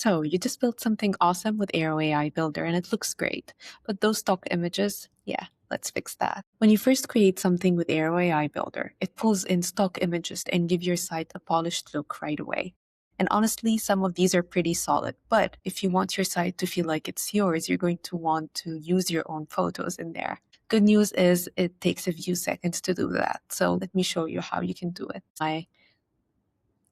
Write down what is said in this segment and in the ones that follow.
So you just built something awesome with Airo AI Builder and it looks great. But those stock images, yeah, let's fix that. When you first create something with Airo AI Builder, it pulls in stock images and gives your site a polished look right away. And honestly, some of these are pretty solid, but if you want your site to feel like it's yours, you're going to want to use your own photos in there. Good news is it takes a few seconds to do that. So let me show you how you can do it.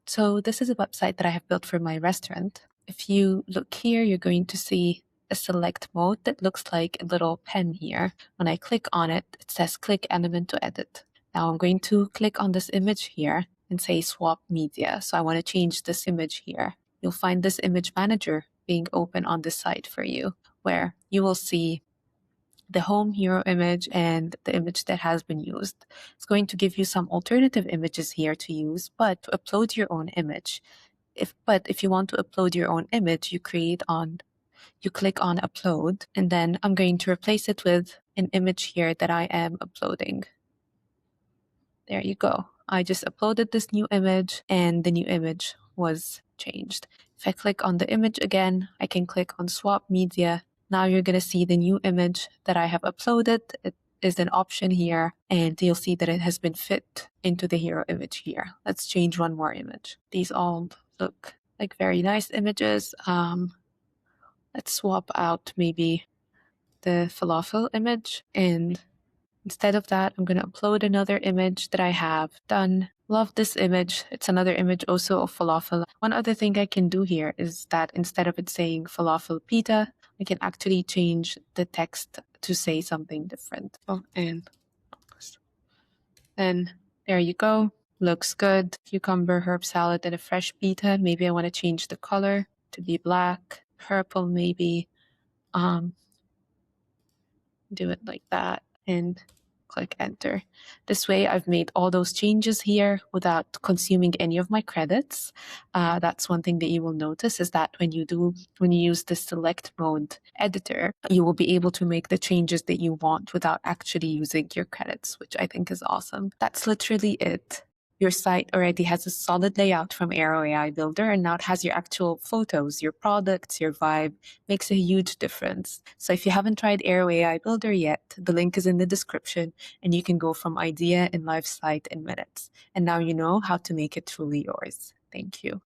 So this is a website that I have built for my restaurant. If you look here, you're going to see a select mode that looks like a little pen here. When I click on it, it says click element to edit. Now I'm going to click on this image here and say swap media. So I want to change this image here. You'll find this image manager being open on the site for you, where you will see the home hero image and the image that has been used. It's going to give you some alternative images here to use, but to upload your own image. If you want to upload your own image, you click on upload, and then I'm going to replace it with an image here that I am uploading. There you go. I just uploaded this new image and the new image was changed. If I click on the image again, I can click on swap media. Now you're going to see the new image that I have uploaded. It is an option here, and you'll see that it has been fit into the hero image here. Let's change one more image. These all look like very nice images. Let's swap out maybe the falafel image, and instead of that, I'm going to upload another image that I have done. Love this image. It's another image also of falafel. One other thing I can do here is that instead of it saying falafel pita, I can actually change the text to say something different. Oh, and then there you go. Looks good. Cucumber, herb salad, and a fresh pita. Maybe I want to change the color to be black, purple maybe. Do it like that and click enter. This way I've made all those changes here without consuming any of my credits. That's one thing that you will notice is that when you use the select mode editor, you will be able to make the changes that you want without actually using your credits, which I think is awesome. That's literally it. Your site already has a solid layout from Airo AI Builder, and now it has your actual photos, your products, your vibe. Makes a huge difference. So if you haven't tried Airo AI Builder yet, the link is in the description, and you can go from idea and live site in minutes. And now you know how to make it truly yours. Thank you.